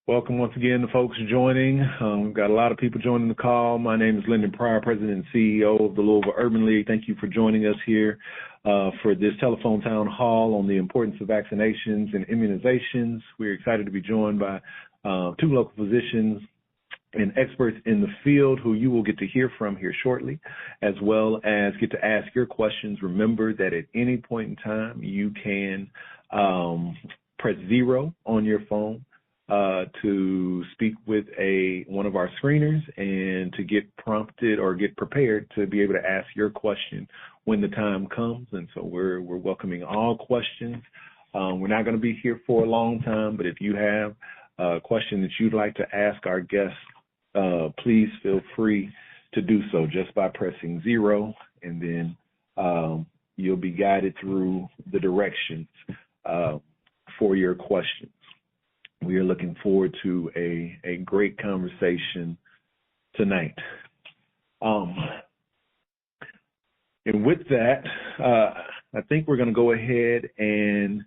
Welcome once again to folks joining. We've got a lot of people joining the call. My name is Lyndon Pryor, President and CEO of the Louisville Urban League. Thank you for joining us here for this telephone town hall on the importance of vaccinations and immunizations. We're excited to be joined by two local physicians and experts in the field who you will get to hear from here shortly, as well as get to ask your questions. Remember that at any point in time, you can press 0 on your phone to speak with one of our screeners and to get prompted or get prepared to be able to ask your question when the time comes. And so we're welcoming all questions. We're not going to be here for a long time, but if you have a question that you'd like to ask our guests, please feel free to do so just by pressing 0, and then you'll be guided through the directions for your questions. We are looking forward to a great conversation tonight. And with that, I think we're going to go ahead and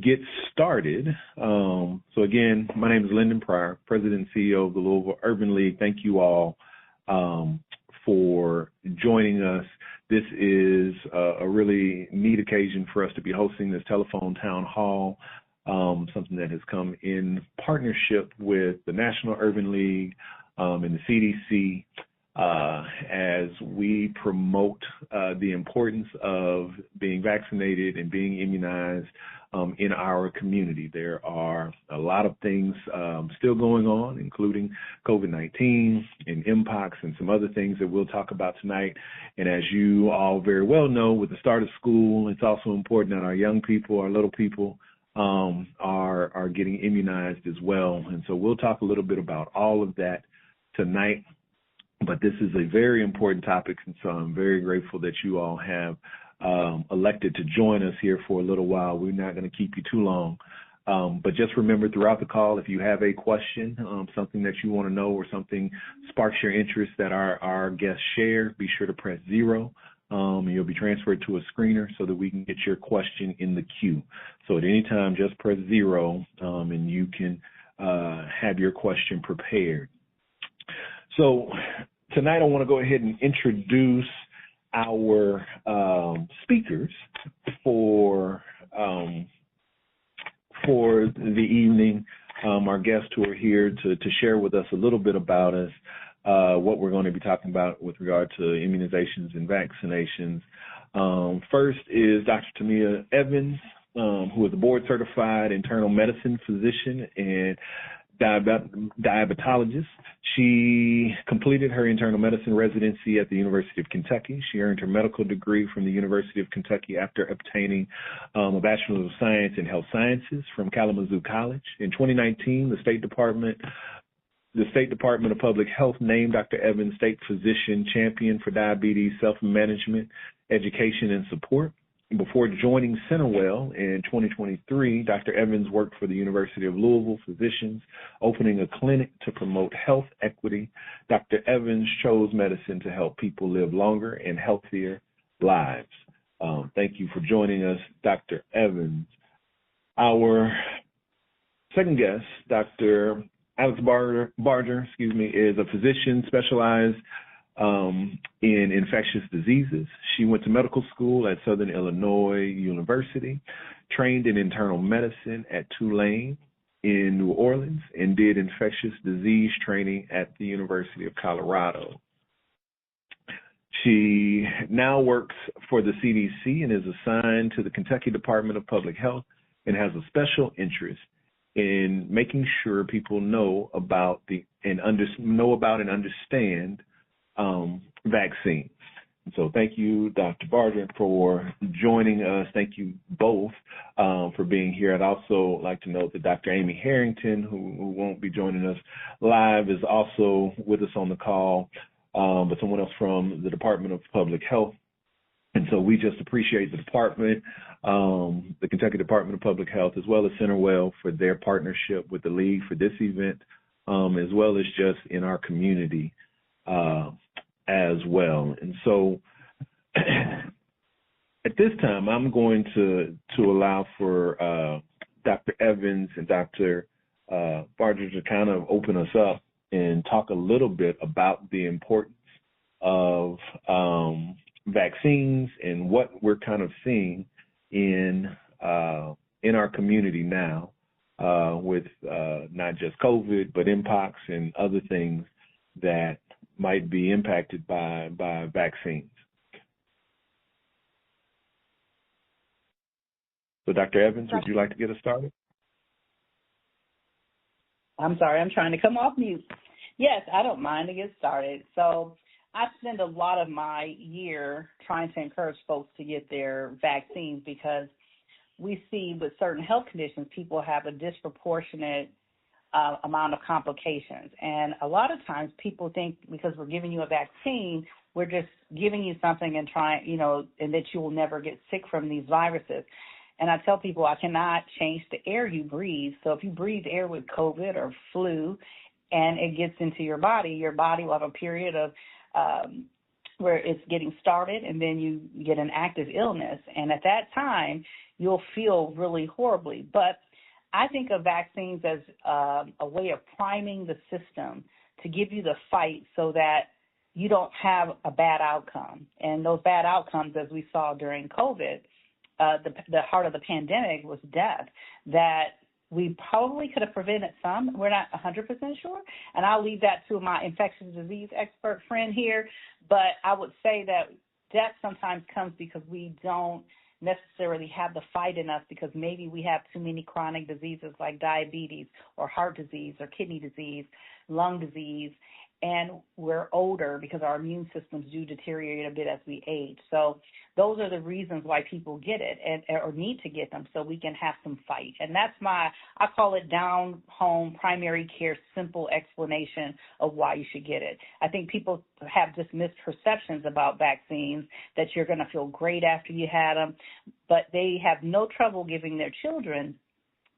get started. So again, my name is Lyndon Pryor, President and CEO of the Louisville Urban League. Thank you all for joining us. This is a really neat occasion for us to be hosting this telephone town hall. Something that has come in partnership with the National Urban League and the CDC as we promote the importance of being vaccinated and being immunized in our community. There are a lot of things still going on, including COVID-19 and M Pox and some other things that we'll talk about tonight. And as you all very well know, with the start of school, it's also important that our young people, our little people, are getting immunized as well. And so we'll talk a little bit about all of that tonight. But this is a very important topic, and so I'm very grateful that you all have elected to join us here for a little while. We're not going to keep you too long. But just remember throughout the call, if you have a question, something that you want to know or something sparks your interest that our guests share, be sure to press 0. You'll be transferred to a screener so that we can get your question in the queue. So at any time, just press 0 and you can have your question prepared. So tonight I want to go ahead and introduce our speakers for the evening, our guests who are here to share with us a little bit about us. What we're going to be talking about with regard to immunizations and vaccinations. First is Dr. Tamea Evans, who is a board-certified internal medicine physician and diabetologist. She completed her internal medicine residency at the University of Kentucky. She earned her medical degree from the University of Kentucky after obtaining a Bachelor of Science in Health Sciences from Kalamazoo College. In 2019, the State Department of Public Health named Dr. Evans State Physician Champion for Diabetes Self-Management, Education, and Support. Before joining Centerwell in 2023, Dr. Evans worked for the University of Louisville Physicians, opening a clinic to promote health equity. Dr. Evans chose medicine to help people live longer and healthier lives. Thank you for joining us, Dr. Evans. Our second guest, Dr. Alexandra Barger, is a physician specialized in infectious diseases. She went to medical school at Southern Illinois University, trained in internal medicine at Tulane in New Orleans, and did infectious disease training at the University of Colorado. She now works for the CDC and is assigned to the Kentucky Department of Public Health and has a special interest in making sure people know about and understand vaccines. And so thank you, Dr. Barger, for joining us. Thank you both for being here. I'd also like to note that Dr. Amy Herrington, who won't be joining us live, is also with us on the call, but someone else from the Department of Public Health. And so we just appreciate the department, the Kentucky Department of Public Health, as well as Centerwell for their partnership with the league for this event, as well as just in our community as well. And so at this time, I'm going to allow for Dr. Evans and Dr. Barger, to kind of open us up and talk a little bit about the importance of vaccines and what we're kind of seeing in our community now with not just COVID, but M Pox and other things that might be impacted by vaccines. So, Dr. Evans, would you like to get us started? I'm sorry, I'm trying to come off mute. Yes, I don't mind to get started. So I spend a lot of my year trying to encourage folks to get their vaccines because we see with certain health conditions, people have a disproportionate amount of complications. And a lot of times people think because we're giving you a vaccine, we're just giving you something and trying, and that you will never get sick from these viruses. And I tell people I cannot change the air you breathe. So if you breathe air with COVID or flu and it gets into your body will have a period of where it's getting started and then you get an active illness. And at that time, you'll feel really horribly. But I think of vaccines as a way of priming the system to give you the fight so that you don't have a bad outcome. And those bad outcomes, as we saw during COVID, the heart of the pandemic was death, that we probably could have prevented some. We're not 100% sure, and I'll leave that to my infectious disease expert friend here. But I would say that death sometimes comes because we don't necessarily have the fight in us because maybe we have too many chronic diseases like diabetes or heart disease or kidney disease, lung disease, and we're older because our immune systems do deteriorate a bit as we age. So those are the reasons why people get it or need to get them so we can have some fight. And that's I call it down home primary care simple explanation of why you should get it. I think people have just misperceptions about vaccines that you're going to feel great after you had them, but they have no trouble giving their children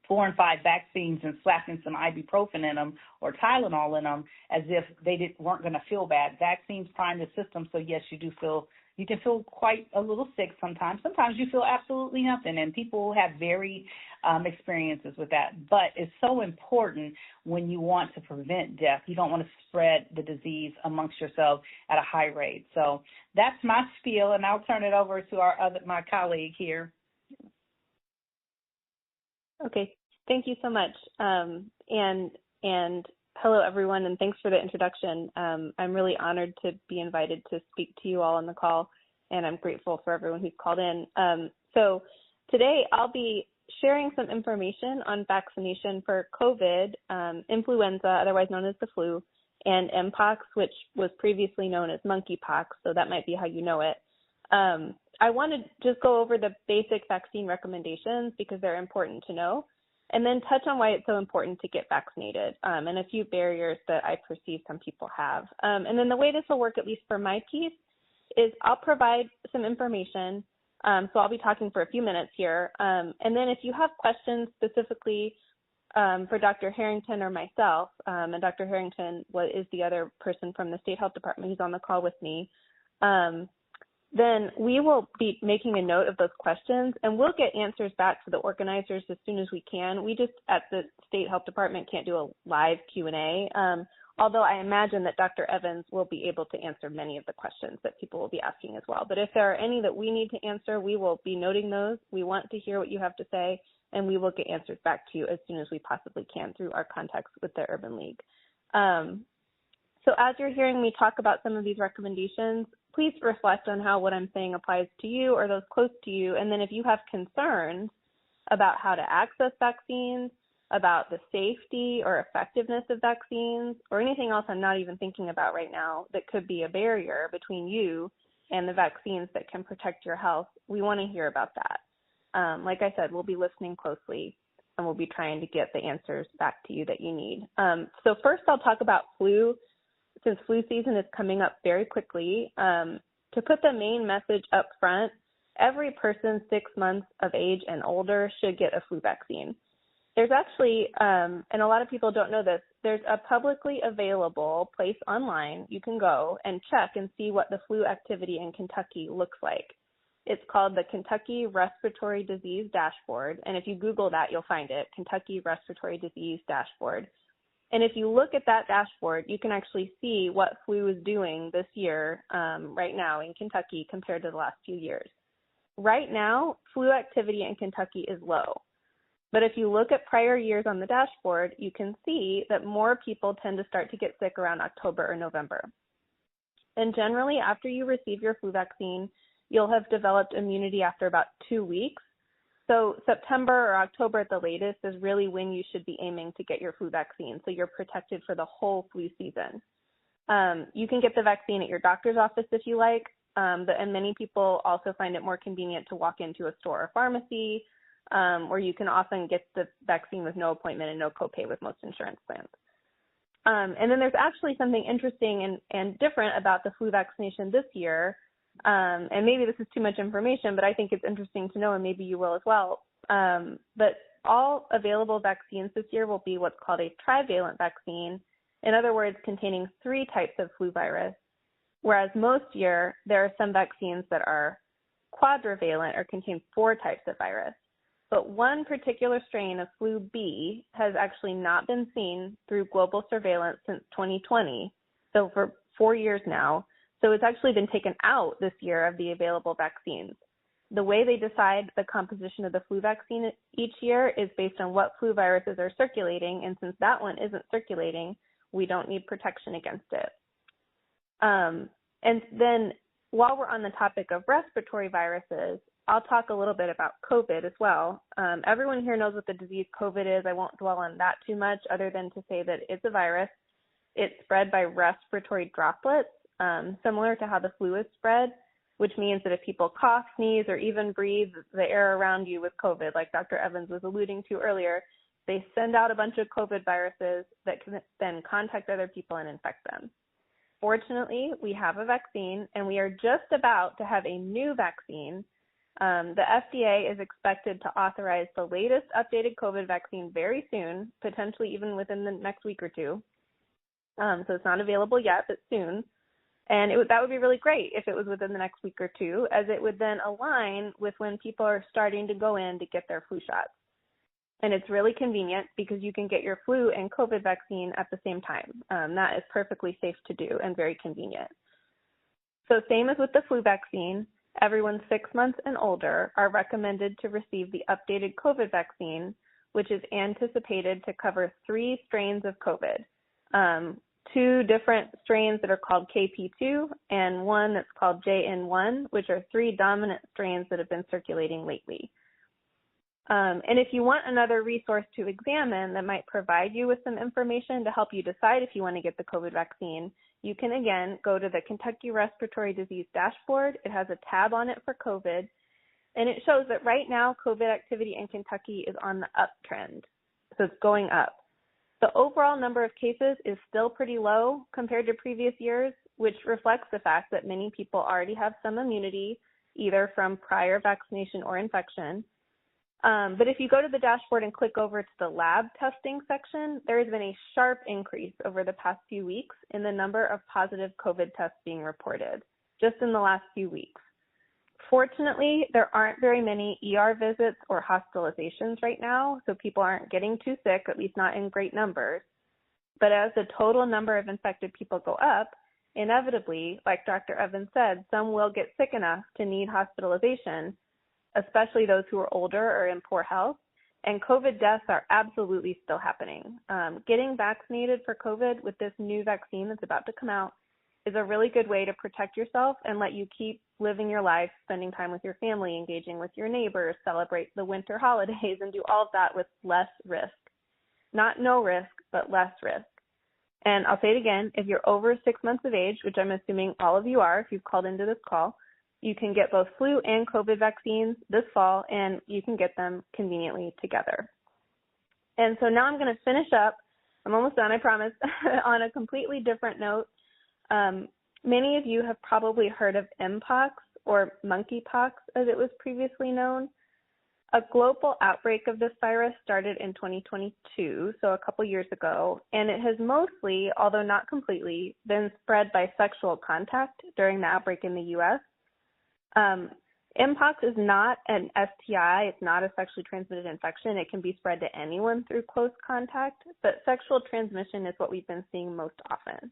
4 and 5 vaccines and slapping some ibuprofen in them or Tylenol in them as if they weren't going to feel bad. Vaccines prime the system, so yes, you can feel quite a little sick sometimes. Sometimes you feel absolutely nothing, and people have varied experiences with that. But it's so important when you want to prevent death. You don't want to spread the disease amongst yourself at a high rate. So that's my spiel, and I'll turn it over to my colleague here. Okay, thank you so much. And hello, everyone, and thanks for the introduction. I'm really honored to be invited to speak to you all on the call, and I'm grateful for everyone who's called in. So today I'll be sharing some information on vaccination for COVID, influenza, otherwise known as the flu, and M Pox, which was previously known as monkeypox, so that might be how you know it. I want to just go over the basic vaccine recommendations because they're important to know, and then touch on why it's so important to get vaccinated and a few barriers that I perceive some people have. And then the way this will work, at least for my piece, is I'll provide some information. So I'll be talking for a few minutes here. And then if you have questions specifically for Dr. Herrington or myself, and Dr. Herrington is the other person from the State Health Department who's on the call with me, then we will be making a note of those questions, and we'll get answers back to the organizers as soon as we can. We just, at the State Health Department, can't do a live Q&A, although I imagine that Dr. Evans will be able to answer many of the questions that people will be asking as well. But if there are any that we need to answer, we will be noting those. We want to hear what you have to say, and we will get answers back to you as soon as we possibly can through our contacts with the Urban League. So as you're hearing me talk about some of these recommendations, please reflect on how what I'm saying applies to you or those close to you. And then if you have concerns about how to access vaccines, about the safety or effectiveness of vaccines, or anything else I'm not even thinking about right now that could be a barrier between you and the vaccines that can protect your health, we want to hear about that. Like I said, we'll be listening closely, and we'll be trying to get the answers back to you that you need. So first I'll talk about flu. Since flu season is coming up very quickly, to put the main message up front, every person 6 months of age and older should get a flu vaccine. There's actually, and a lot of people don't know this, there's a publicly available place online you can go and check and see what the flu activity in Kentucky looks like. It's called the Kentucky Respiratory Disease Dashboard. And if you Google that, you'll find it, Kentucky Respiratory Disease Dashboard. And if you look at that dashboard, you can actually see what flu is doing this year right now in Kentucky compared to the last few years. Right now, flu activity in Kentucky is low. But if you look at prior years on the dashboard, you can see that more people tend to start to get sick around October or November. And generally, after you receive your flu vaccine, you'll have developed immunity after about 2 weeks. So September or October at the latest is really when you should be aiming to get your flu vaccine, so you're protected for the whole flu season. You can get the vaccine at your doctor's office if you like, and many people also find it more convenient to walk into a store or pharmacy, or you can often get the vaccine with no appointment and no copay with most insurance plans. And then there's actually something interesting and different about the flu vaccination this year. And maybe this is too much information, but I think it's interesting to know, and maybe you will as well. But all available vaccines this year will be what's called a trivalent vaccine. In other words, containing 3 types of flu virus, whereas most year there are some vaccines that are quadrivalent or contain 4 types of virus. But one particular strain of flu B has actually not been seen through global surveillance since 2020, so for 4 years now. So it's actually been taken out this year of the available vaccines. The way they decide the composition of the flu vaccine each year is based on what flu viruses are circulating, and since that one isn't circulating, we don't need protection against it. And then while we're on the topic of respiratory viruses, I'll talk a little bit about COVID as well. Everyone here knows what the disease COVID is. I won't dwell on that too much other than to say that it's a virus. It's spread by respiratory droplets, similar to how the flu is spread, which means that if people cough, sneeze, or even breathe the air around you with COVID, like Dr. Evans was alluding to earlier, they send out a bunch of COVID viruses that can then contact other people and infect them. Fortunately, we have a vaccine, and we are just about to have a new vaccine. The FDA is expected to authorize the latest updated COVID vaccine very soon, potentially even within the next week or two. So it's not available yet, but soon. And that would be really great if it was within the next week or two, as it would then align with when people are starting to go in to get their flu shots. And it's really convenient because you can get your flu and COVID vaccine at the same time. That is perfectly safe to do and very convenient. So same as with the flu vaccine, everyone 6 months and older are recommended to receive the updated COVID vaccine, which is anticipated to cover 3 strains of COVID. 2 different strains that are called KP2 and one that's called JN1, which are 3 dominant strains that have been circulating lately. And if you want another resource to examine that might provide you with some information to help you decide if you want to get the COVID vaccine, you can again go to the Kentucky Respiratory Disease Dashboard. It has a tab on it for COVID, and it shows that right now COVID activity in Kentucky is on the uptrend, so it's going up. The overall number of cases is still pretty low compared to previous years, which reflects the fact that many people already have some immunity, either from prior vaccination or infection. But if you go to the dashboard and click over to the lab testing section, there has been a sharp increase over the past few weeks in the number of positive COVID tests being reported, just in the last few weeks. Fortunately, there aren't very many ER visits or hospitalizations right now, so people aren't getting too sick, at least not in great numbers. But as the total number of infected people go up, inevitably, like Dr. Evans said, some will get sick enough to need hospitalization, especially those who are older or in poor health, and COVID deaths are absolutely still happening. Getting vaccinated for COVID with this new vaccine that's about to come out is a really good way to protect yourself and let you keep living your life, spending time with your family, engaging with your neighbors, celebrate the winter holidays, and do all of that with less risk. Not no risk, but less risk. And I'll say it again, if you're over 6 months of age, which I'm assuming all of you are if you've called into this call, you can get both flu and COVID vaccines this fall, and you can get them conveniently together. And so now I'm going to finish up. I'm almost done, I promise, on a completely different note. Many of you have probably heard of M Pox or monkeypox, as it was previously known. A global outbreak of this virus started in 2022, so a couple years ago, and it has mostly, although not completely, been spread by sexual contact during the outbreak in the U.S. Mpox is not an STI. It's not a sexually transmitted infection. It can be spread to anyone through close contact, but sexual transmission is what we've been seeing most often.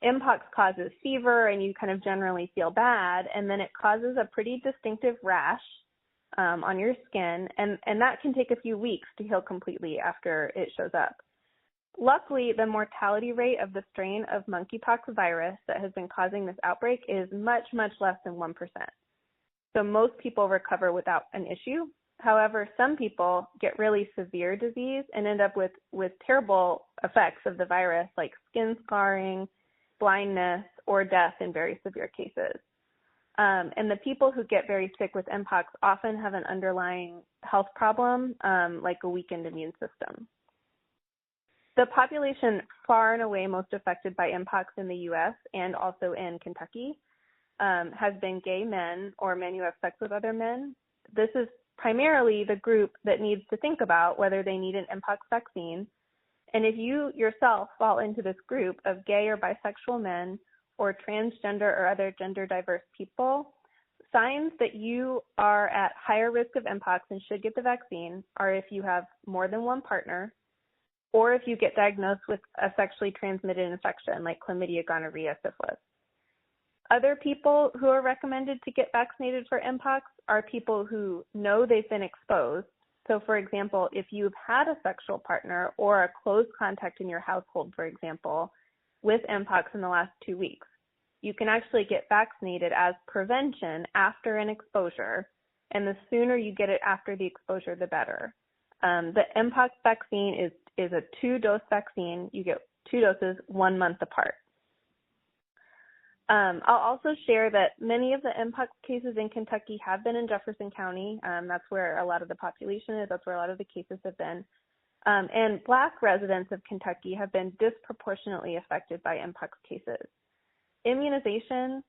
Mpox causes fever, and you kind of generally feel bad, and then it causes a pretty distinctive rash on your skin, and that can take a few weeks to heal completely after it shows up. Luckily, the mortality rate of the strain of monkeypox virus that has been causing this outbreak is much, much less than 1%. So most people recover without an issue. However, some people get really severe disease and end up with terrible effects of the virus, like skin scarring, blindness, or death in very severe cases. And the people who get very sick with Mpox often have an underlying health problem, like a weakened immune system. The population far and away most affected by Mpox in the U.S. and also in Kentucky has been gay men or men who have sex with other men. This is primarily the group that needs to think about whether they need an Mpox vaccine. And if you yourself fall into this group of gay or bisexual men or transgender or other gender diverse people, signs that you are at higher risk of Mpox and should get the vaccine are if you have more than one partner, or if you get diagnosed with a sexually transmitted infection like chlamydia, gonorrhea, syphilis. Other people who are recommended to get vaccinated for Mpox are people who know they've been exposed. So, for example, if you've had a sexual partner or a close contact in your household, for example, with Mpox in the last 2 weeks, you can actually get vaccinated as prevention after an exposure, and the sooner you get it after the exposure, the better. The Mpox vaccine is a 2-dose vaccine. You get 2 doses 1 month apart. I'll also share that many of the Mpox cases in Kentucky have been in Jefferson County. That's where a lot of the population is. That's where a lot of the cases have been. And Black residents of Kentucky have been disproportionately affected by Mpox cases. Immunization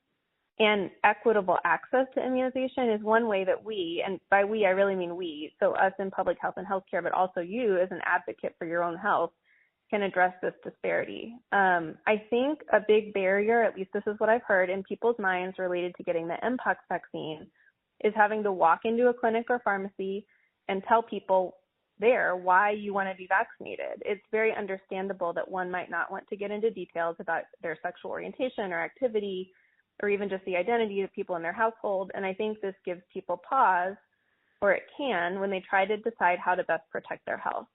and equitable access to immunization is one way that we, and by we I really mean we, so us in public health and healthcare, but also you as an advocate for your own health, can address this disparity. I think a big barrier, at least this is what I've heard in people's minds related to getting the Mpox vaccine, is having to walk into a clinic or pharmacy and tell people there why you want to be vaccinated. It's very understandable that one might not want to get into details about their sexual orientation or activity, or even just the identity of people in their household. And I think this gives people pause, or it can, when they try to decide how to best protect their health.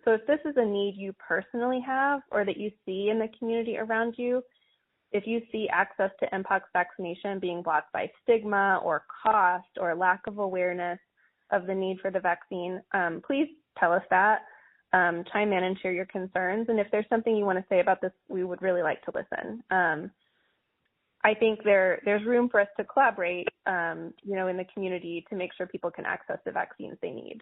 So if this is a need you personally have or that you see in the community around you, if you see access to Mpox vaccination being blocked by stigma or cost or lack of awareness of the need for the vaccine, please tell us that. Chime in and share your concerns. And if there's something you want to say about this, we would really like to listen. I think there's room for us to collaborate, in the community to make sure people can access the vaccines they need.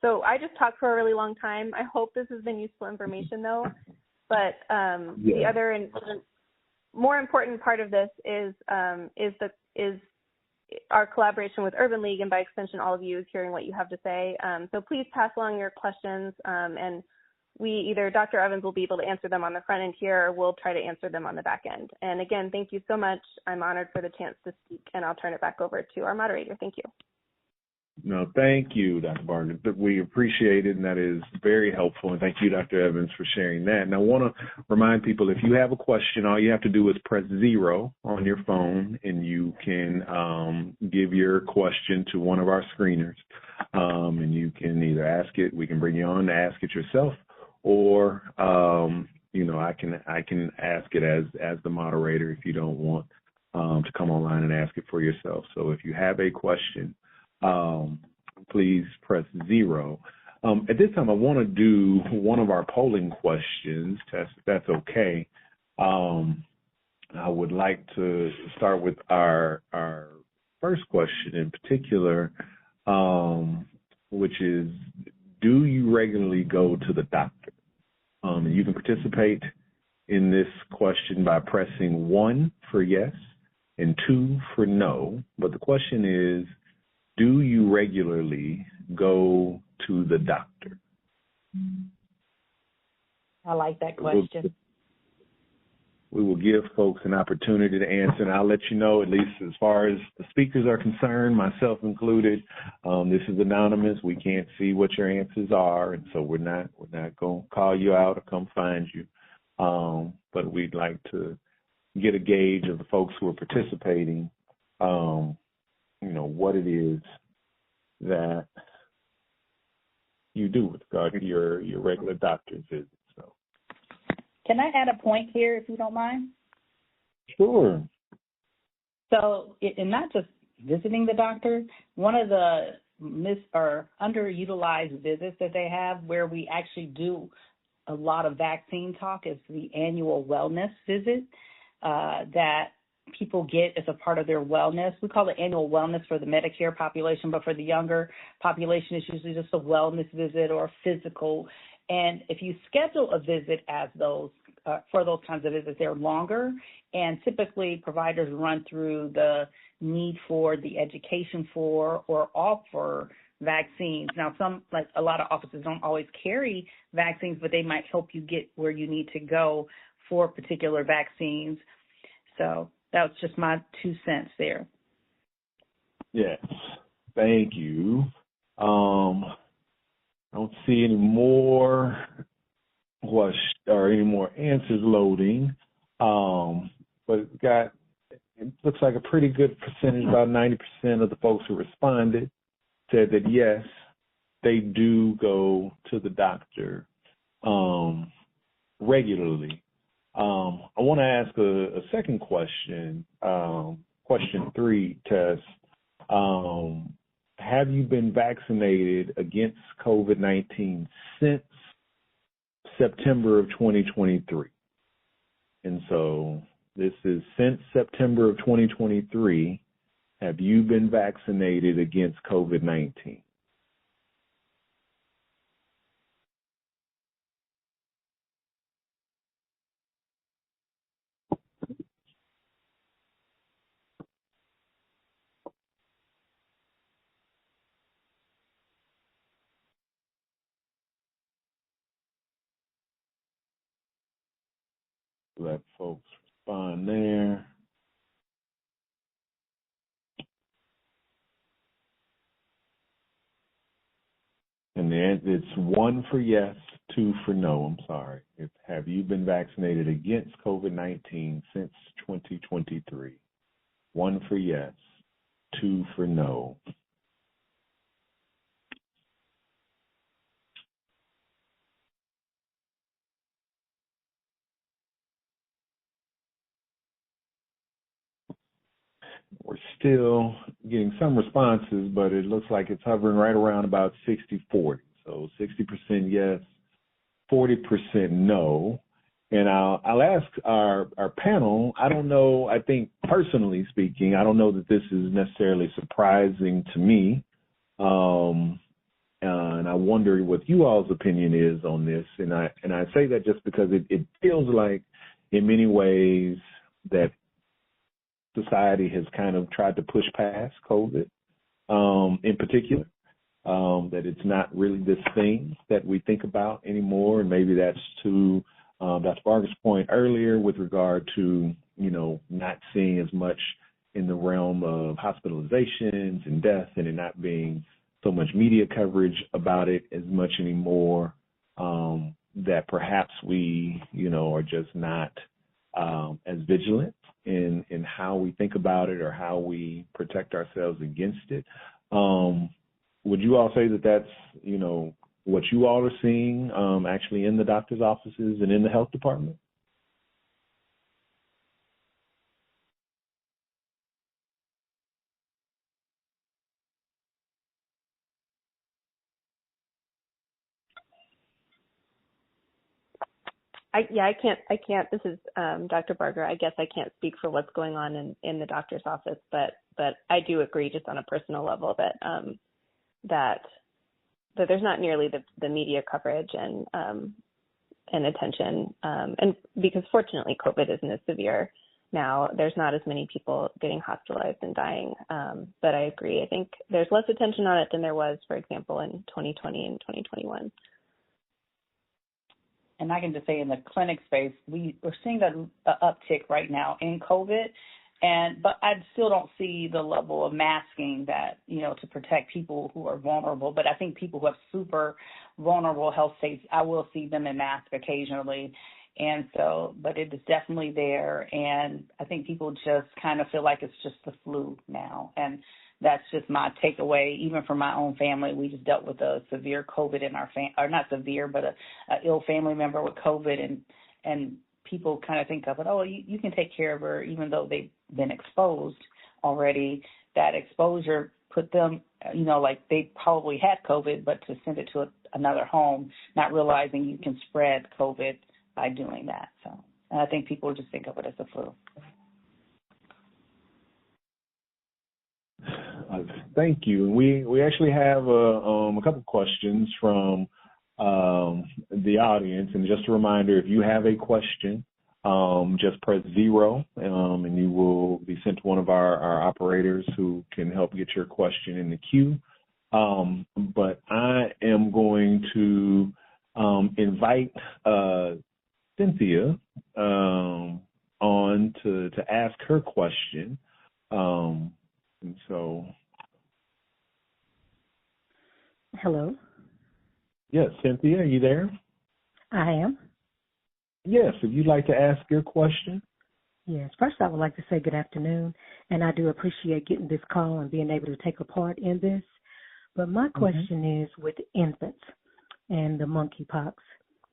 So I just talked for a really long time. I hope this has been useful information, though. But the other and more important part of this is our collaboration with Urban League, and by extension, all of you is hearing what you have to say. So please pass along your questions, and either Dr. Evans will be able to answer them on the front end here, or we'll try to answer them on the back end. And again, thank you so much. I'm honored for the chance to speak, and I'll turn it back over to our moderator. Thank you. No, thank you, Dr. Barger. We appreciate it, and that is very helpful. And thank you, Dr. Evans, for sharing that. And I want to remind people, if you have a question, all you have to do is press 0 on your phone, and you can give your question to one of our screeners. And you can either ask it, we can bring you on to ask it yourself, or I can ask it as the moderator if you don't want to come online and ask it for yourself. So if you have a question, please press 0. At this time, I want to do one of our polling questions, if that's okay. I would like to start with our first question in particular, which is, do you regularly go to the doctor? You can participate in this question by pressing 1 for yes and 2 for no. But the question is, do you regularly go to the doctor? I like that question. we will give folks an opportunity to answer, and I'll let you know, at least as far as the speakers are concerned, myself included, this is anonymous. We can't see what your answers are, and so we're not going to call you out or come find you. But we'd like to get a gauge of the folks who are participating, what it is that you do with regard to your regular doctor's visit. So, can I add a point here, if you don't mind? Sure. So, and not just visiting the doctor, one of the underutilized visits that they have, where we actually do a lot of vaccine talk, is the annual wellness visit that people get as a part of their wellness. We call it annual wellness for the Medicare population, but for the younger population, it's usually just a wellness visit or a physical. And if you schedule a visit as those, for those kinds of visits, they're longer, and typically providers run through the need for the education for or offer vaccines. Now, a lot of offices don't always carry vaccines, but they might help you get where you need to go for particular vaccines. So that was just my 2 cents there. Yes, thank you. I don't see any more any more answers loading, but it looks like a pretty good percentage, about 90% of the folks who responded said that yes, they do go to the doctor regularly. I want to ask a second question, question 3, Tess. Have you been vaccinated against COVID-19 since September of 2023? And so this is since September of 2023, have you been vaccinated against COVID-19? Let folks respond there. And it's 1 for yes, 2 for no. I'm sorry. Have you been vaccinated against COVID-19 since 2023? 1 for yes, 2 for no. We're still getting some responses, but it looks like it's hovering right around about 60-40. So 60% yes, 40% no. And I'll ask our panel, I don't know, I think personally speaking, I don't know that this is necessarily surprising to me. And I wonder what you all's opinion is on this. And I say that just because it feels like in many ways that society has kind of tried to push past COVID in particular, that it's not really this thing that we think about anymore. And maybe that's to Dr. Barger's point earlier with regard to, not seeing as much in the realm of hospitalizations and death, and it not being so much media coverage about it as much anymore, that perhaps we, are just not as vigilant in how we think about it or how we protect ourselves against it. Would you all say that that's, what you all are seeing actually in the doctor's offices and in the health department? I can't, this is Dr. Barger. I guess I can't speak for what's going on in the doctor's office, but I do agree just on a personal level that there's not nearly the media coverage and attention. And because fortunately COVID isn't as severe now, there's not as many people getting hospitalized and dying. But I agree. I think there's less attention on it than there was, for example, in 2020 and 2021. and I can just say in the clinic space, we're seeing an uptick right now in COVID. But I still don't see the level of masking that, to protect people who are vulnerable. But I think people who have super vulnerable health states, I will see them in mask occasionally. And so, but it is definitely there. And I think people just kind of feel like it's just the flu now. And that's just my takeaway, even from my own family. We just dealt with a severe COVID in our or not severe, but a ill family member with COVID. And people kind of think of it, you can take care of her, even though they've been exposed already. That exposure put them, like they probably had COVID, but to send it to another home, not realizing you can spread COVID by doing that. So, and I think people just think of it as a flu. Thank you. We actually have a couple questions from the audience, and just a reminder, if you have a question, just press 0, and you will be sent to one of our operators who can help get your question in the queue. But I am going to invite Cynthia on to ask her question. And so, hello. Yes, Cynthia, are you there? I am. Yes, if you'd like to ask your question. Yes, first I would like to say good afternoon, and I do appreciate getting this call and being able to take a part in this. But my question is with infants and the monkeypox.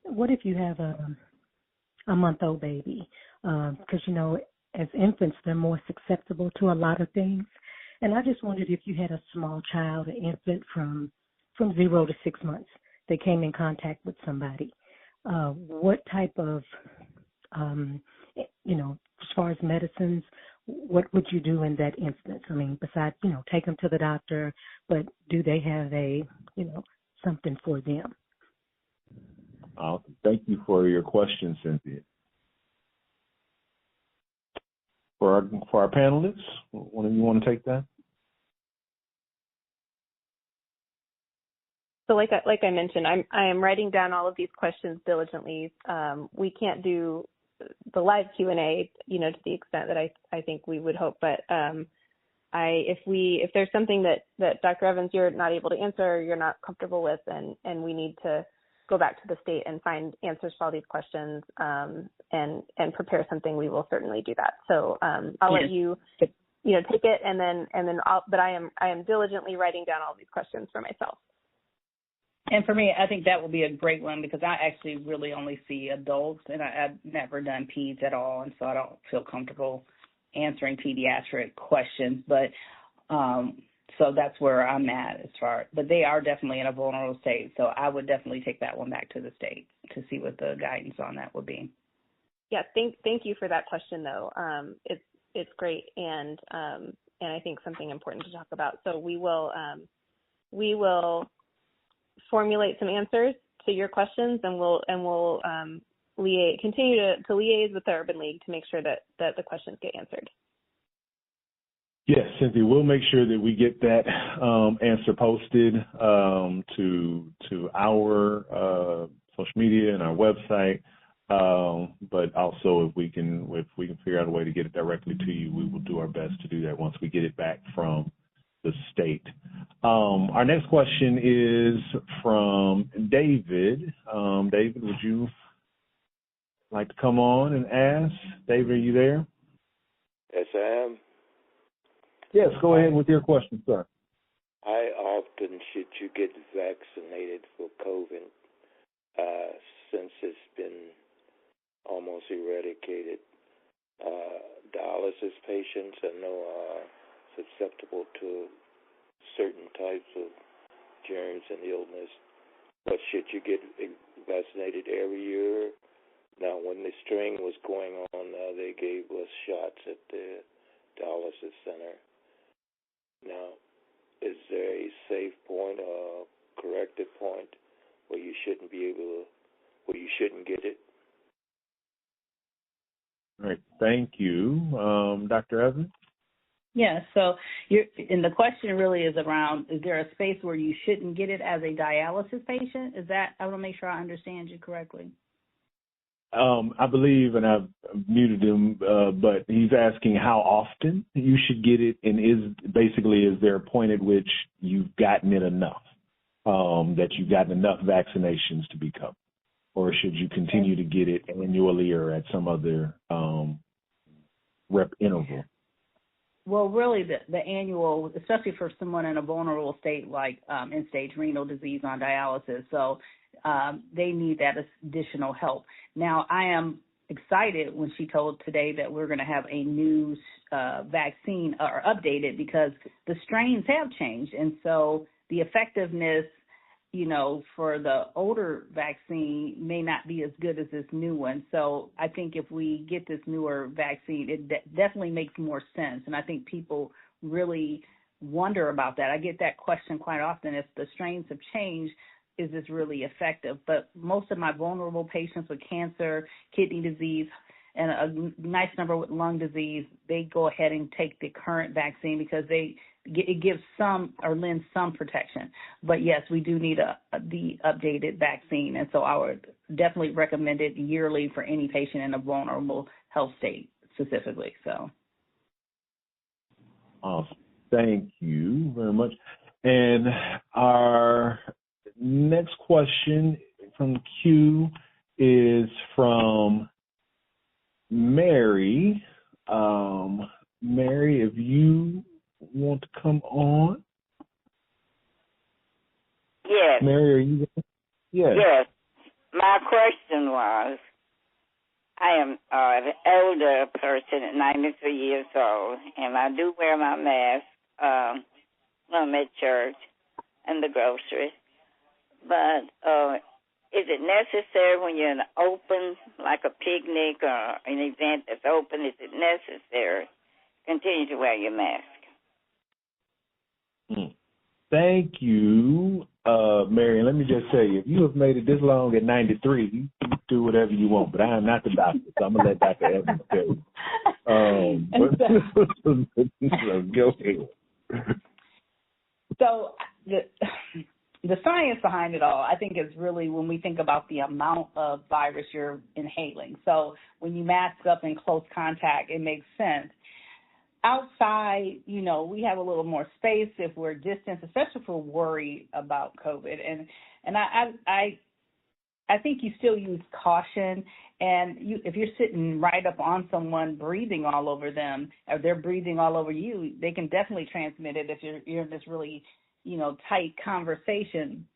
What if you have a month-old baby? Because, as infants, they're more susceptible to a lot of things. And I just wondered if you had a small child, an infant from 0 to 6 months, they came in contact with somebody. What type of, as far as medicines, what would you do in that instance? I mean, besides, take them to the doctor, but do they have something for them? Thank you for your question, Cynthia. For our panelists, one of you want to take that? So like I mentioned, I am writing down all of these questions diligently. We can't do the live Q&A, to the extent that I think we would hope. But if there's something that Dr. Evans, you're not able to answer, or you're not comfortable with, and we need to go back to the state and find answers for all these questions and prepare something, we will certainly do that. So I'll let you take it, and then but I am diligently writing down all these questions for myself. And for me, I think that would be a great one, because I actually really only see adults, and I've never done peds at all, and so I don't feel comfortable answering pediatric questions. But so that's where I'm at as far. But they are definitely in a vulnerable state, so I would definitely take that one back to the state to see what the guidance on that would be. Yeah, thank you for that question, though. It's great, and I think something important to talk about. So we will formulate some answers to your questions, and we'll continue to liaise with the Urban League to make sure that the questions get answered. Yes, Cynthia, we'll make sure that we get that answer posted to our social media and our website. But also, if we can figure out a way to get it directly to you, we will do our best to do that once we get it back from the state. Our next question is from David. David, would you like to come on and ask? David, are you there? Yes, I am. Yes, go ahead with your question, sir. How often should you get vaccinated for COVID since it's been almost eradicated? Dialysis patients I know are susceptible to certain types of germs and illness. But should you get vaccinated every year? Now, when the strain was going on, they gave us shots at the dialysis center. Now, is there a safe point or corrected point where you shouldn't get it? All right, thank you. Dr. Evans? Yeah, so and the question really is around, is there a space where you shouldn't get it as a dialysis patient? Is that, I want to make sure I understand you correctly. I believe, and I've muted him, but he's asking how often you should get it, and is there a point at which you've gotten it enough, that you've gotten enough vaccinations to be covered, or should you continue to get it annually or at some other rep interval? Well, really, the annual, especially for someone in a vulnerable state like end-stage renal disease on dialysis, so they need that additional help. Now, I am excited when she told today that we're going to have a new vaccine or updated, because the strains have changed, and so the effectiveness, for the older vaccine may not be as good as this new one. So I think if we get this newer vaccine, it definitely makes more sense. And I think people really wonder about that. I get that question quite often. If the strains have changed, is this really effective? But most of my vulnerable patients with cancer, kidney disease, and a nice number with lung disease, they go ahead and take the current vaccine because it gives some or lends some protection. But yes, we do need the updated vaccine, and so I would definitely recommend it yearly for any patient in a vulnerable health state specifically. So, awesome. Thank you very much. And our next question from the queue is from Mary. Mary, if you want to come on. Yes. Mary, are you there? Yes. Yes. My question was, I am an older person at 93 years old, and I do wear my mask when I'm at church and the grocery. But is it necessary when you're in an open, like a picnic or an event that's open, is it necessary to continue to wear your mask? Thank you, Mary. And let me just say, if you have made it this long at 93, you can do whatever you want. But I am not the doctor, so I'm going to let Dr. Evans tell you. So go ahead. So the science behind it all, I think, is really when we think about the amount of virus you're inhaling. So when you mask up in close contact, it makes sense. Outside, we have a little more space if we're distanced, especially if we're worried about COVID. And I think you still use caution. And if you're sitting right up on someone breathing all over them, or they're breathing all over you, they can definitely transmit it if you're in this really, tight conversation.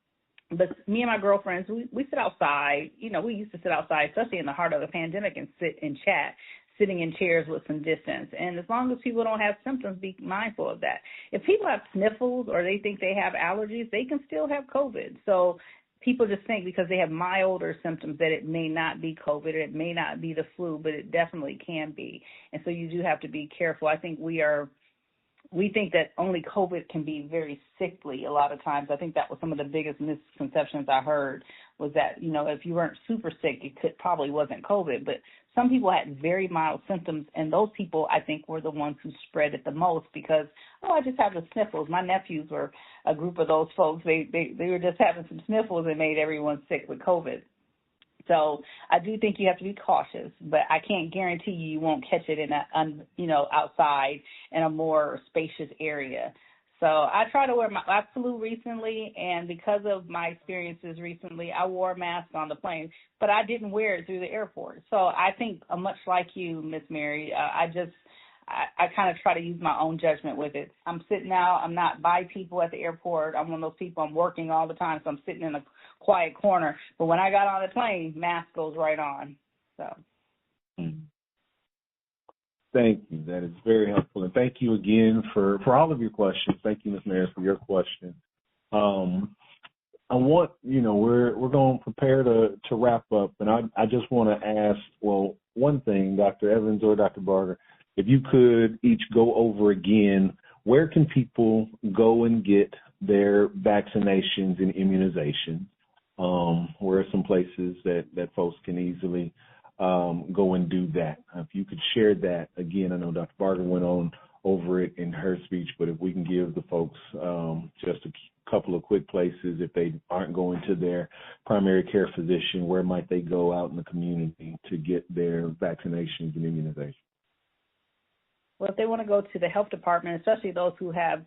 But me and my girlfriends, we sit outside. We used to sit outside, especially in the heart of the pandemic, and sit and chat, sitting in chairs with some distance. And as long as people don't have symptoms, be mindful of that. If people have sniffles or they think they have allergies, they can still have COVID. So people just think because they have milder symptoms that it may not be COVID, or it may not be the flu, but it definitely can be. And so you do have to be careful. I think we think that only COVID can be very sickly a lot of times. I think that was some of the biggest misconceptions I heard, was that, if you weren't super sick, it probably wasn't COVID. But some people had very mild symptoms, and those people, I think, were the ones who spread it the most because, I just have the sniffles. My nephews were a group of those folks. They were just having some sniffles and made everyone sick with COVID. So I do think you have to be cautious, but I can't guarantee you won't catch it in outside in a more spacious area. So I try to wear I flew recently, and because of my experiences recently, I wore a mask on the plane, but I didn't wear it through the airport. So I think much like you, Miss Mary, I kind of try to use my own judgment with it. I'm sitting out. I'm not by people at the airport. I'm one of those people. I'm working all the time, so I'm sitting in a quiet corner. But when I got on the plane, mask goes right on. So. Thank you. That is very helpful. And thank you again for all of your questions. Thank you, Ms. Maris, for your question. I want, we're going to prepare to wrap up. And I just want to ask, one thing, Dr. Evans or Dr. Barger, if you could each go over again, where can people go and get their vaccinations and immunizations? Where are some places that folks can easily go and do that? If you could share that again. I know Dr. Barger went on over it in her speech, but if we can give the folks just couple of quick places if they aren't going to their primary care physician, where might they go out in the community to get their vaccinations and immunizations? Well, if they want to go to the health department, especially those who have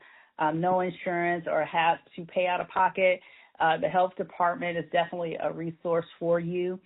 no insurance or have to pay out of pocket, the health department is definitely a resource for you.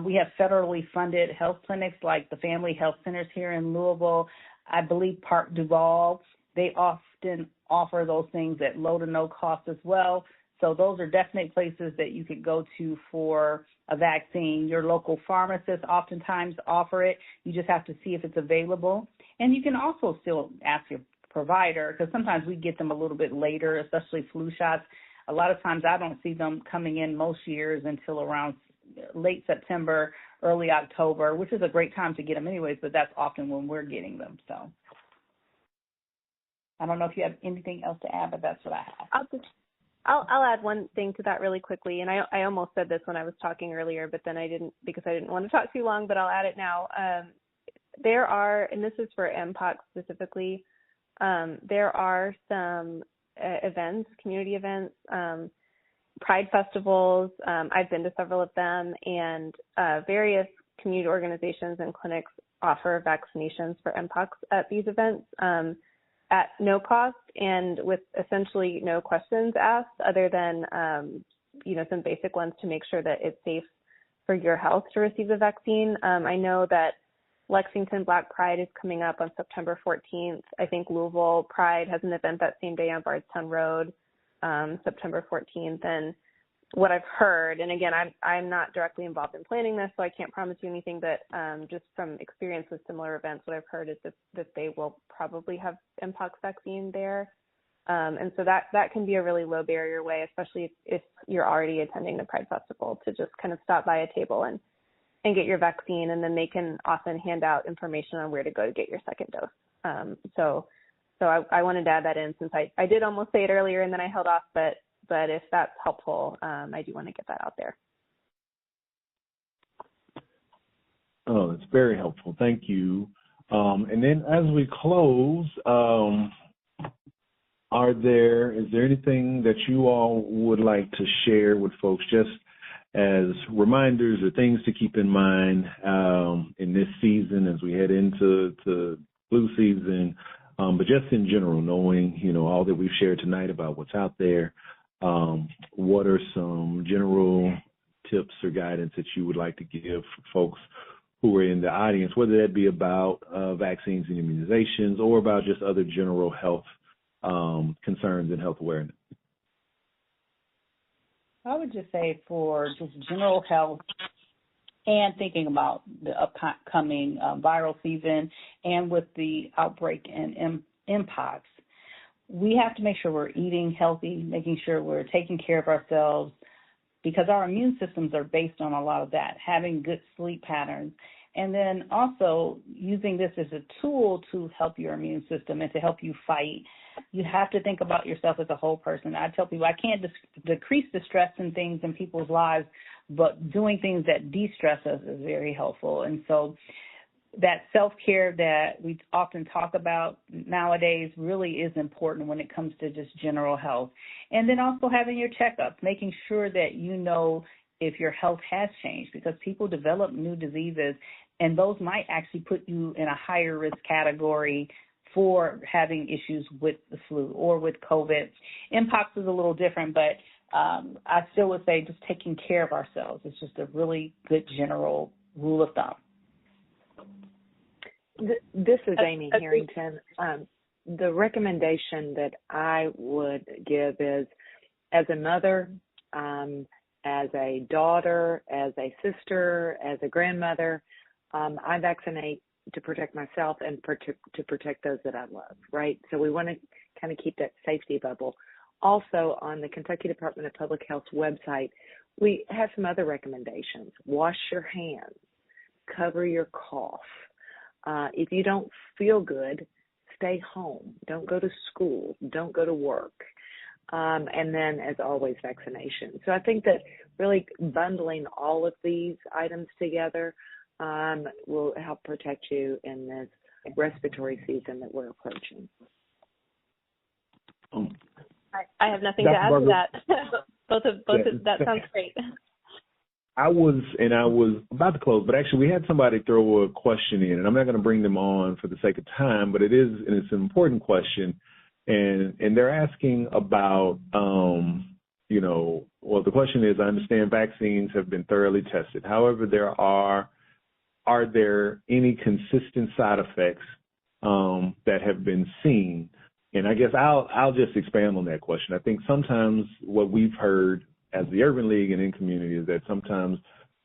We have federally funded health clinics like the Family Health Centers here in Louisville. I believe Park Duval, they often offer those things at low to no cost as well. So those are definitely places that you could go to for a vaccine. Your local pharmacists oftentimes offer it. You just have to see if it's available. And you can also still ask your provider, because sometimes we get them a little bit later, especially flu shots. A lot of times I don't see them coming in most years until around late September, early October, which is a great time to get them anyways, but that's often when we're getting them. So I don't know if you have anything else to add, but that's what I have. I'll add one thing to that really quickly, and I almost said this when I was talking earlier, but then I didn't, because I didn't want to talk too long, but I'll add it now. There are, and this is for M Pox specifically, there are some events, community events, pride festivals. I've been to several of them, and various community organizations and clinics offer vaccinations for M Pox at these events at no cost and with essentially no questions asked, other than some basic ones to make sure that it's safe for your health to receive the vaccine. I know that Lexington Black Pride is coming up on September 14th. I think Louisville Pride has an event that same day on Bardstown Road, September 14th. And what I've heard, and again, I'm not directly involved in planning this, so I can't promise you anything, but just from experience with similar events, what I've heard is that they will probably have M Pox vaccine there. And so that can be a really low barrier way, especially if you're already attending the Pride Festival, to just kind of stop by a table and get your vaccine, and then they can often hand out information on where to go to get your second dose. So I wanted to add that in, since I did almost say it earlier and then I held off, but if that's helpful, I do want to get that out there. Oh, that's very helpful. Thank you. And then as we close, is there anything that you all would like to share with folks, just as reminders or things to keep in mind in this season as we head into flu season, but just in general, knowing, all that we've shared tonight about what's out there, what are some general tips or guidance that you would like to give folks who are in the audience, whether that be about vaccines and immunizations or about just other general health concerns and health awareness? I would just say for just general health and thinking about the upcoming viral season and with the outbreak in M Pox, we have to make sure we're eating healthy, making sure we're taking care of ourselves, because our immune systems are based on a lot of that, having good sleep patterns, and then also using this as a tool to help your immune system and to help you fight. You have to think about yourself as a whole person. I tell people I can't decrease the stress and things in people's lives, but doing things that de-stress us is very helpful. And so that self-care that we often talk about nowadays really is important when it comes to just general health. And then also having your checkups, making sure that you know if your health has changed, because people develop new diseases, and those might actually put you in a higher risk category for having issues with the flu or with COVID. Mpox is a little different, but I still would say just taking care of ourselves is just a really good general rule of thumb. This is Amy Herrington. The recommendation that I would give is, as a mother, as a daughter, as a sister, as a grandmother, I vaccinate to protect myself and to protect those that I love, right? So we want to kind of keep that safety bubble. Also, on the Kentucky Department of Public Health's website, we have some other recommendations. Wash your hands, cover your cough. If you don't feel good, stay home. Don't go to school. Don't go to work. And then, as always, vaccination. So I think that really bundling all of these items together will help protect you in this respiratory season that we're approaching. I have nothing to add to that. both of that sounds great. I was about to close, but actually we had somebody throw a question in, and I'm not going to bring them on for the sake of time, but it's an important question, and they're asking about, the question is, I understand vaccines have been thoroughly tested. However, are there any consistent side effects that have been seen? And I guess I'll just expand on that question. I think sometimes what we've heard as the Urban League and in community is that sometimes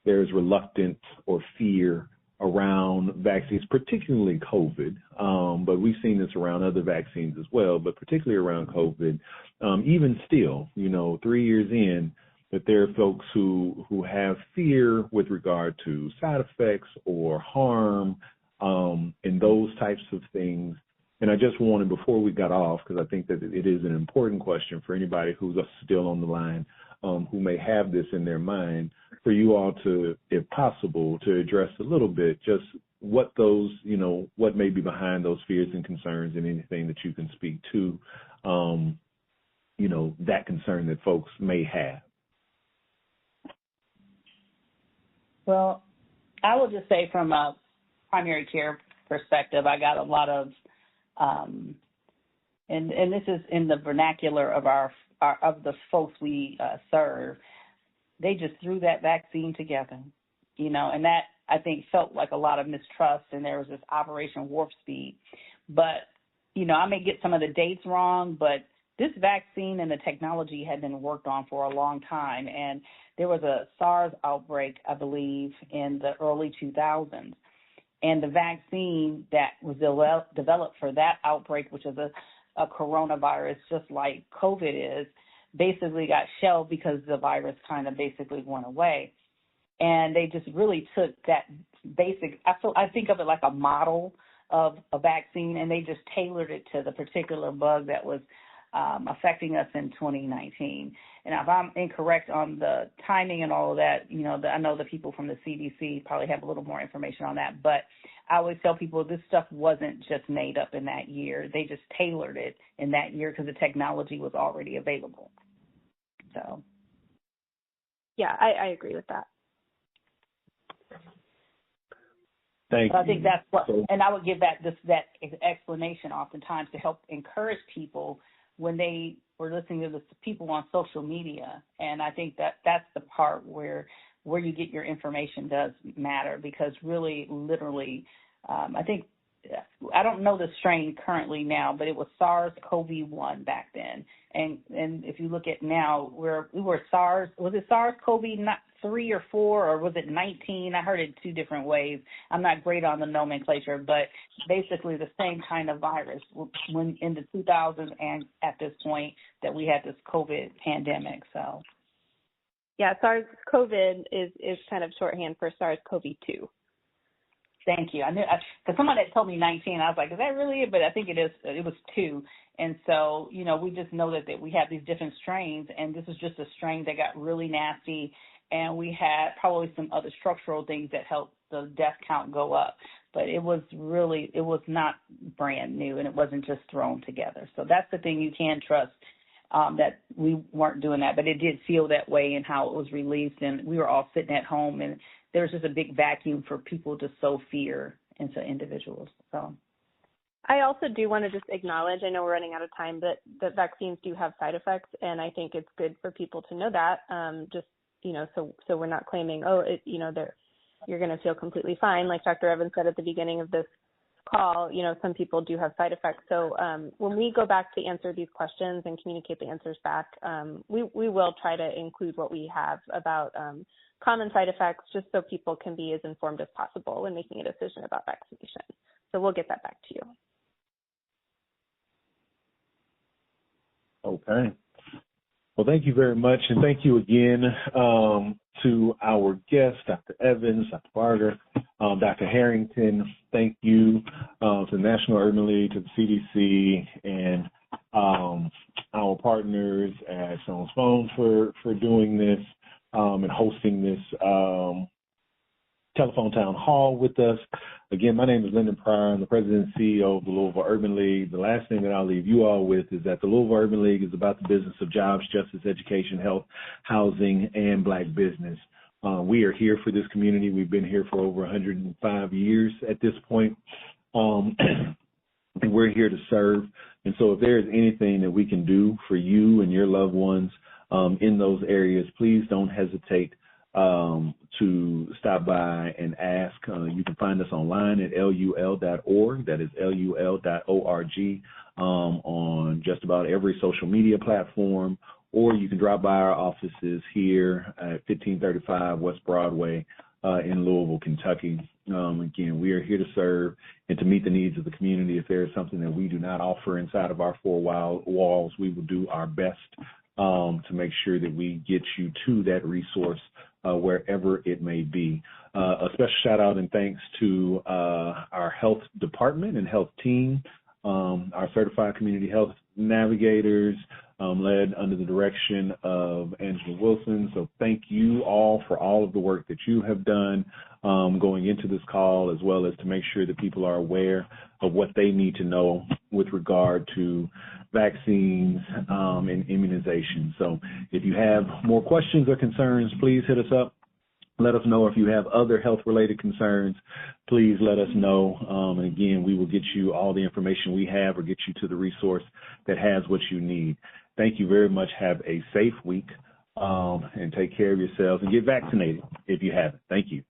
there's reluctance or fear around vaccines, particularly COVID, but we've seen this around other vaccines as well, but particularly around COVID. Even still, 3 years in, that there are folks who have fear with regard to side effects or harm and those types of things. And I just wanted, before we got off, because I think that it is an important question for anybody who's still on the line, who may have this in their mind, for you all to, if possible, to address a little bit just what those, what may be behind those fears and concerns, and anything that you can speak to, that concern that folks may have. Well, I will just say from a primary care perspective, I got a lot of, and this is in the vernacular of of the folks we serve. They just threw that vaccine together, and that I think felt like a lot of mistrust, and there was this Operation Warp Speed. But, I may get some of the dates wrong, but this vaccine and the technology had been worked on for a long time, and there was a SARS outbreak, I believe, in the early 2000s. And the vaccine that was developed for that outbreak, which is a coronavirus, just like COVID is, basically got shelved because the virus kind of basically went away. And they just really took that basic, I think of it like a model of a vaccine, and they just tailored it to the particular bug that was affecting us in 2019. And if I'm incorrect on the timing and all of that, I know the people from the CDC probably have a little more information on that, but I always tell people this stuff wasn't just made up in that year. They just tailored it in that year because the technology was already available. So. Yeah, I agree with that. Thank you. I think that's what, and I would give that explanation oftentimes to help encourage people when they were listening to the people on social media. And I think that's the part where you get your information does matter, because really, literally, I think, I don't know the strain currently now, but it was SARS-CoV-1 back then. And if you look at now, we were SARS, was it SARS-CoV-3 or 4, or was it 19? I heard it two different ways. I'm not great on the nomenclature, but basically the same kind of virus when in the 2000s and at this point that we had this COVID pandemic. So. Yeah, SARS-CoV is kind of shorthand for SARS-CoV-2. Thank you. I knew, because someone had told me 19. I was like, is that really it? But I think it is. It was 2. And so, we just know that we have these different strains, and this is just a strain that got really nasty, and we had probably some other structural things that helped the death count go up. But it was not brand new, and it wasn't just thrown together. So that's the thing you can trust, that we weren't doing that. But it did feel that way in how it was released, and we were all sitting at home, and there was just a big vacuum for people to sow fear into individuals. So, I also do want to just acknowledge, I know we're running out of time, but that vaccines do have side effects, and I think it's good for people to know that, so we're not claiming, you're going to feel completely fine. Like Dr. Evans said at the beginning of this call, some people do have side effects. So when we go back to answer these questions and communicate the answers back, we will try to include what we have about common side effects, just so people can be as informed as possible when making a decision about vaccination. So we'll get that back to you. Okay. Well, thank you very much. And thank you again to our guests, Dr. Evans, Dr. Barger, Dr. Herrington. Thank you to the National Urban League, to the CDC, and our partners at Stone's Phone for doing this and hosting this telephone town hall with us. Again, my name is Lyndon Pryor. I'm the president and CEO of the Louisville Urban League. The last thing that I'll leave you all with is that the Louisville Urban League is about the business of jobs, justice, education, health, housing, and Black business. We are here for this community. We've been here for over 105 years at this point, and we're here to serve. And so if there is anything that we can do for you and your loved ones in those areas, please don't hesitate to stop by and ask. You can find us online at lul.org. That is lul.org on just about every social media platform, or you can drop by our offices here at 1535 West Broadway in Louisville, Kentucky. Again, we are here to serve and to meet the needs of the community. If there is something that we do not offer inside of our four walls, we will do our best to make sure that we get you to that resource wherever it may be. A special shout out and thanks to our health department and health team, our certified community health navigators, led under the direction of Angela Wilson. So thank you all for all of the work that you have done going into this call, as well as to make sure that people are aware of what they need to know with regard to vaccines and immunization. So if you have more questions or concerns, please hit us up. Let us know. If you have other health-related concerns, please let us know. And again, we will get you all the information we have or get you to the resource that has what you need. Thank you very much. Have a safe week and take care of yourselves and get vaccinated if you haven't. Thank you.